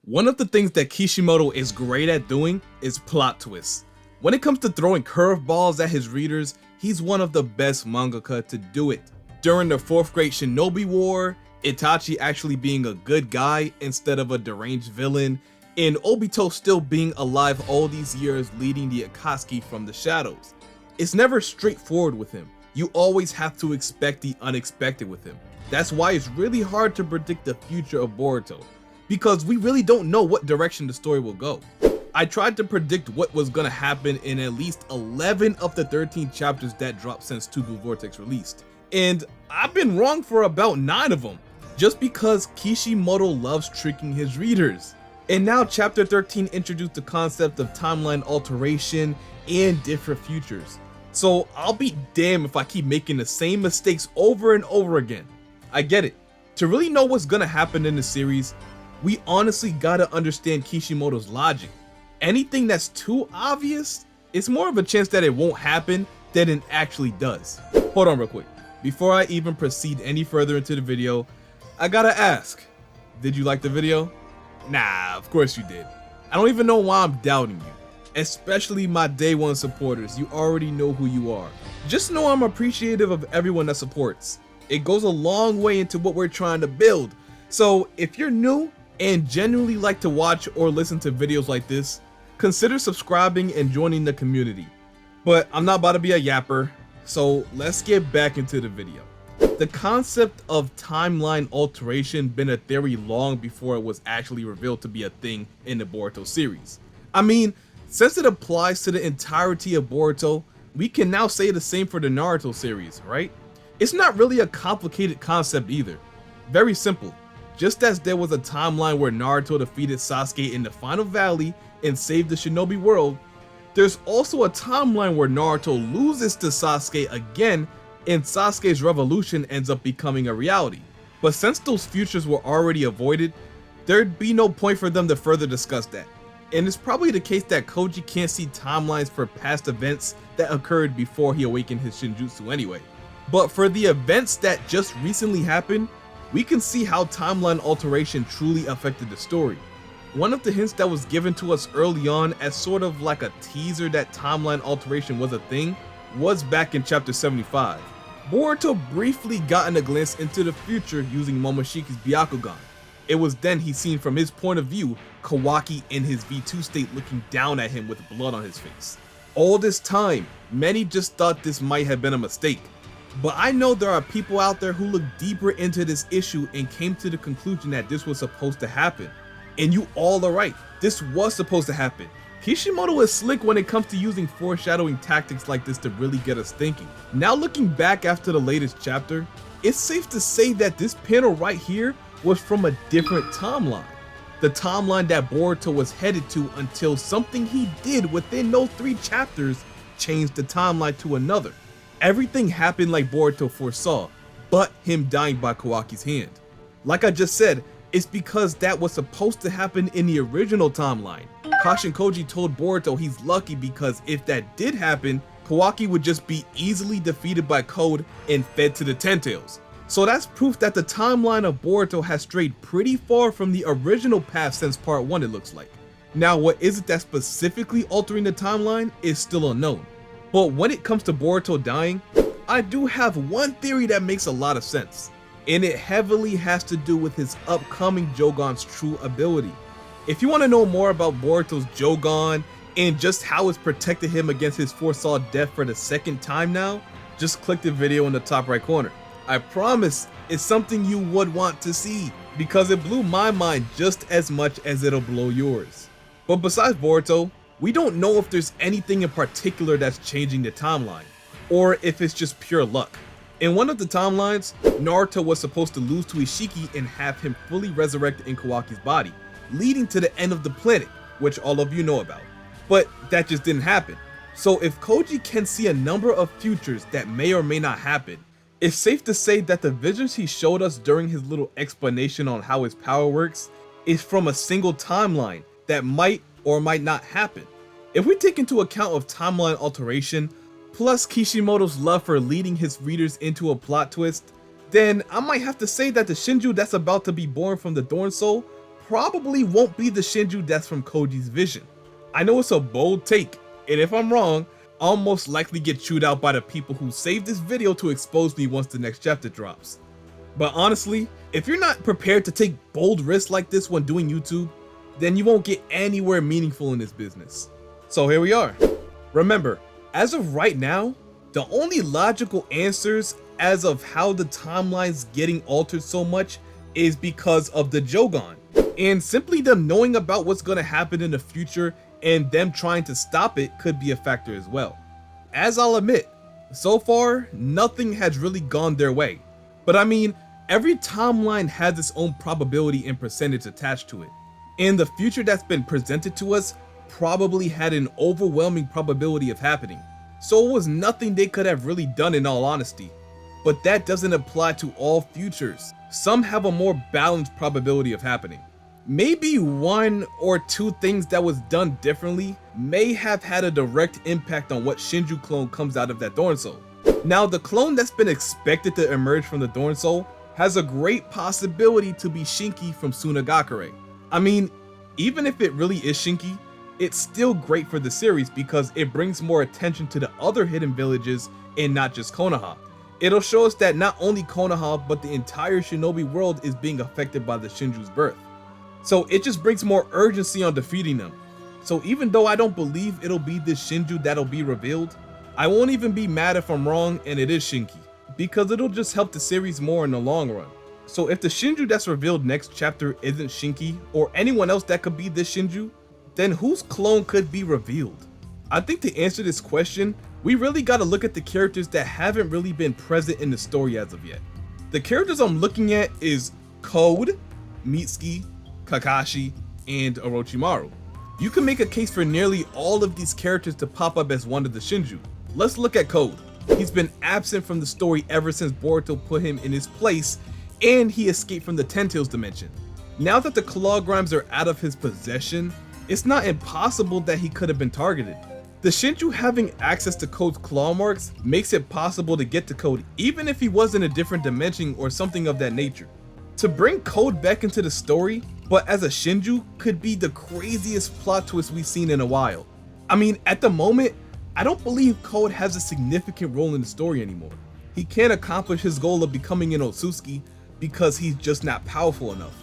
One of the things that Kishimoto is great at doing is plot twists. When it comes to throwing curveballs at his readers, he's one of the best mangaka to do it. During the 4th Great Shinobi War, Itachi actually being a good guy instead of a deranged villain, and Obito still being alive all these years leading the Akatsuki from the shadows. It's never straightforward with him. You always have to expect the unexpected with him. That's why it's really hard to predict the future of Boruto, because we really don't know what direction the story will go. I tried to predict what was gonna happen in at least 11 of the 13 chapters that dropped since Tubu Vortex released, and I've been wrong for about 9 of them, just because Kishimoto loves tricking his readers. And now chapter 13 introduced the concept of timeline alteration and different futures. So I'll be damned if I keep making the same mistakes over and over again. I get it. To really know what's gonna happen in the series, we honestly gotta understand Kishimoto's logic. Anything that's too obvious, it's more of a chance that it won't happen than it actually does. Hold on real quick. Before I even proceed any further into the video, I gotta ask, did you like the video? Nah, of course you did. I don't even know why I'm doubting you. Especially my day one supporters, you already know who you are. Just know I'm appreciative of everyone that supports. It goes a long way into what we're trying to build. So if you're new and genuinely like to watch or listen to videos like this, consider subscribing and joining the community. But I'm not about to be a yapper, so let's get back into the video. The concept of timeline alteration been a theory long before it was actually revealed to be a thing in the Boruto series. I mean, since it applies to the entirety of Boruto, we can now say the same for the Naruto series, right? It's not really a complicated concept either. Very simple. Just as there was a timeline where Naruto defeated Sasuke in the Final Valley and saved the Shinobi world, there's also a timeline where Naruto loses to Sasuke again and Sasuke's revolution ends up becoming a reality. But since those futures were already avoided, there'd be no point for them to further discuss that. And it's probably the case that Koji can't see timelines for past events that occurred before he awakened his Shinjutsu anyway. But for the events that just recently happened, we can see how timeline alteration truly affected the story. One of the hints that was given to us early on as sort of like a teaser that timeline alteration was a thing was back in chapter 75. Boruto briefly gotten a glimpse into the future using Momoshiki's Byakugan. It was then he seen from his point of view Kawaki in his V2 state looking down at him with blood on his face. All this time, many just thought this might have been a mistake. But I know there are people out there who look deeper into this issue and came to the conclusion that this was supposed to happen. And you all are right, this was supposed to happen. Kishimoto is slick when it comes to using foreshadowing tactics like this to really get us thinking. Now looking back after the latest chapter, it's safe to say that this panel right here was from a different timeline. The timeline that Boruto was headed to until something he did within those 3 chapters changed the timeline to another. Everything happened like Boruto foresaw, but him dying by Kawaki's hand. Like I just said, it's because that was supposed to happen in the original timeline. KASHIN Koji told Boruto he's lucky because if that did happen, Kawaki would just be easily defeated by Code and fed to the Ten Tails. So that's proof that the timeline of Boruto has strayed pretty far from the original path since part 1 it looks like. Now what is it that's specifically altering the timeline is still unknown. But when it comes to Boruto dying, I do have one theory that makes a lot of sense. And it heavily has to do with his upcoming JOUGAN's true ability. If you want to know more about Boruto's JOUGAN and just how it's protected him against his foresaw death for the 2nd time now, just click the video in the top right corner. I promise it's something you would want to see because it blew my mind just as much as it'll blow yours. But besides Boruto, we don't know if there's anything in particular that's changing the timeline, or if it's just pure luck. In one of the timelines, Naruto was supposed to lose to Ishiki and have him fully resurrected in Kawaki's body, leading to the end of the planet, which all of you know about. But that just didn't happen. So if Koji can see a number of futures that may or may not happen, it's safe to say that the visions he showed us during his little explanation on how his power works is from a single timeline that might or might not happen. If we take into account of timeline alteration, plus Kishimoto's love for leading his readers into a plot twist, then I might have to say that the Shinju that's about to be born from the Thorn Soul probably won't be the Shinju that's from Koji's vision. I know it's a bold take, and if I'm wrong, I'll most likely get chewed out by the people who saved this video to expose me once the next chapter drops. But honestly, if you're not prepared to take bold risks like this when doing YouTube, then you won't get anywhere meaningful in this business. So here we are. Remember, as of right now, the only logical answers as of how the timeline's getting altered so much is because of the JOUGAN, and simply them knowing about what's going to happen in the future and them trying to stop it could be a factor as well. As I'll admit, so far, nothing has really gone their way. But I mean, every timeline has its own probability and percentage attached to it. And the future that's been presented to us probably had an overwhelming probability of happening. So it was nothing they could have really done in all honesty. But that doesn't apply to all futures. Some have a more balanced probability of happening. Maybe one or two things that was done differently may have had a direct impact on what Shinju clone comes out of that Thorn Soul. Now, the clone that's been expected to emerge from the Thorn Soul has a great possibility to be Shinki from Sunagakure. I mean, even if it really is Shinki, it's still great for the series because it brings more attention to the other hidden villages and not just Konoha. It'll show us that not only Konoha, but the entire shinobi world is being affected by the Shinju's birth. So it just brings more urgency on defeating them. So even though I don't believe it'll be this Shinju that'll be revealed, I won't even be mad if I'm wrong and it is Shinki, because it'll just help the series more in the long run. So if the Shinju that's revealed next chapter isn't Shinki or anyone else that could be this Shinju, then whose clone could be revealed? I think to answer this question, we really gotta look at the characters that haven't really been present in the story as of yet. The characters I'm looking at is Code, Mitsuki, Kakashi, and Orochimaru. You can make a case for nearly all of these characters to pop up as one of the Shinju. Let's look at Code. He's been absent from the story ever since Boruto put him in his place and he escaped from the Ten Tails dimension. Now that the claw grimes are out of his possession, it's not impossible that he could have been targeted. The Shinju having access to Code's claw marks makes it possible to get to Code even if he was in a different dimension or something of that nature. To bring Code back into the story, but as a Shinju, could be the craziest plot twist we've seen in a while. I mean, at the moment, I don't believe Code has a significant role in the story anymore. He can't accomplish his goal of becoming an OTSUTSUKI because he's just not powerful enough.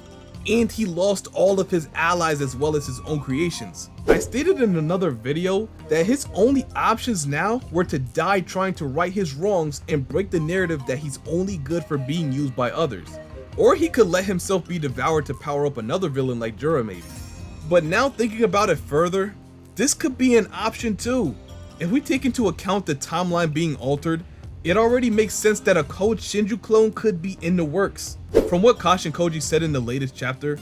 And he lost all of his allies as well as his own creations. I stated in another video that his only options now were to die trying to right his wrongs and break the narrative that he's only good for being used by others. Or he could let himself be devoured to power up another villain like JURA maybe. But now thinking about it further, this could be an option too. If we take into account the timeline being altered, it already makes sense that a Code Shinju clone could be in the works. From what KASHIN KOJI said in the latest chapter,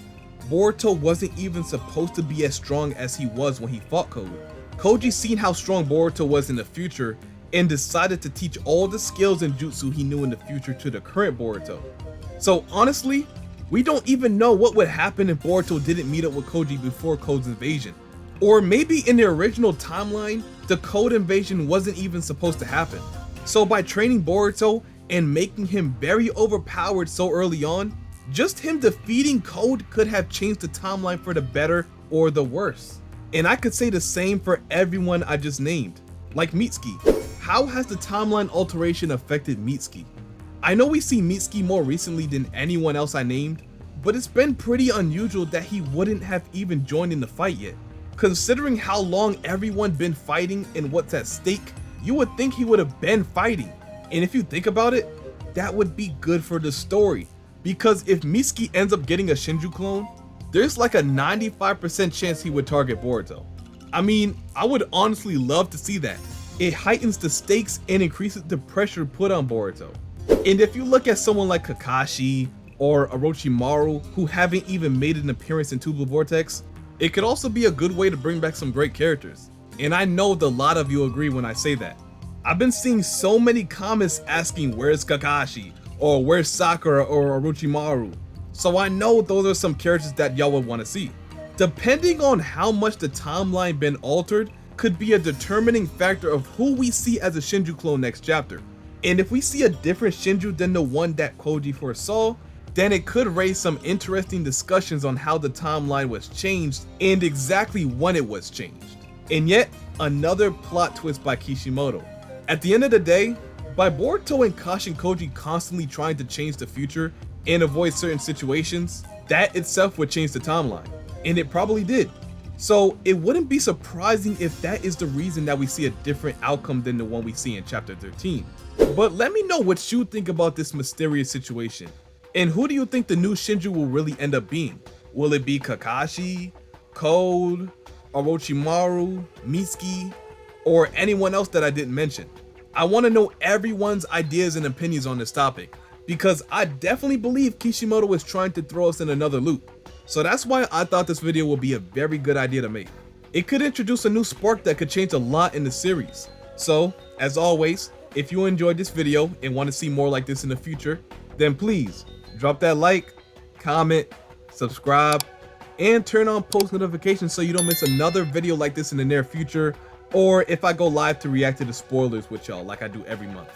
Boruto wasn't even supposed to be as strong as he was when he fought Code. Koji seen how strong Boruto was in the future and decided to teach all the skills and jutsu he knew in the future to the current Boruto. So honestly, we don't even know what would happen if Boruto didn't meet up with Koji before Code's invasion. Or maybe in the original timeline, the Code invasion wasn't even supposed to happen. So by training Boruto and making him very overpowered so early on, just him defeating Code could have changed the timeline for the better or the worse. And I could say the same for everyone I just named. Like Mitsuki. How has the timeline alteration affected Mitsuki? I know we see Mitsuki more recently than anyone else I named, but it's been pretty unusual that he wouldn't have even joined in the fight yet. Considering how long everyone been fighting and what's at stake, you would think he would have been fighting. And if you think about it, that would be good for the story. Because if Mitsuki ends up getting a Shinju clone, there's like a 95% chance he would target Boruto. I mean, I would honestly love to see that. It heightens the stakes and increases the pressure put on Boruto. And if you look at someone like Kakashi or Orochimaru who haven't even made an appearance in Tubular Vortex, it could also be a good way to bring back some great characters. And I know that a lot of you agree when I say that. I've been seeing so many comments asking where's Kakashi or where's Sakura or Orochimaru. So I know those are some characters that y'all would want to see. Depending on how much the timeline been altered could be a determining factor of who we see as a Shinju clone next chapter. And if we see a different Shinju than the one that Koji foresaw, then it could raise some interesting discussions on how the timeline was changed and exactly when it was changed. And yet, another plot twist by Kishimoto. At the end of the day, by Boruto and KASHIN Koji constantly trying to change the future and avoid certain situations, that itself would change the timeline, and it probably did. So it wouldn't be surprising if that is the reason that we see a different outcome than the one we see in chapter 13. But let me know what you think about this mysterious situation. And who do you think the new Shinju will really end up being? Will it be Kakashi, Code, Orochimaru, Mitsuki, or anyone else that I didn't mention? I want to know everyone's ideas and opinions on this topic, because I definitely believe Kishimoto is trying to throw us in another loop. So that's why I thought this video would be a very good idea to make. It could introduce a new spark that could change a lot in the series. So, as always, if you enjoyed this video and want to see more like this in the future, then please drop that like, comment, subscribe, and turn on post notifications so you don't miss another video like this in the near future, or if I go live to react to the spoilers with y'all like I do every month.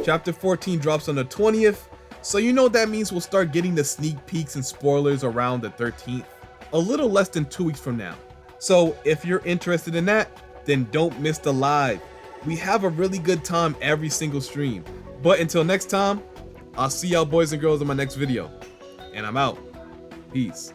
Chapter 14 drops on the 20th, so you know that means we'll start getting the sneak peeks and spoilers around the 13th, a little less than 2 weeks from now. So if you're interested in that, then don't miss the live. We have a really good time every single stream. But until next time, I'll see y'all boys and girls in my next video. And I'm out. Peace.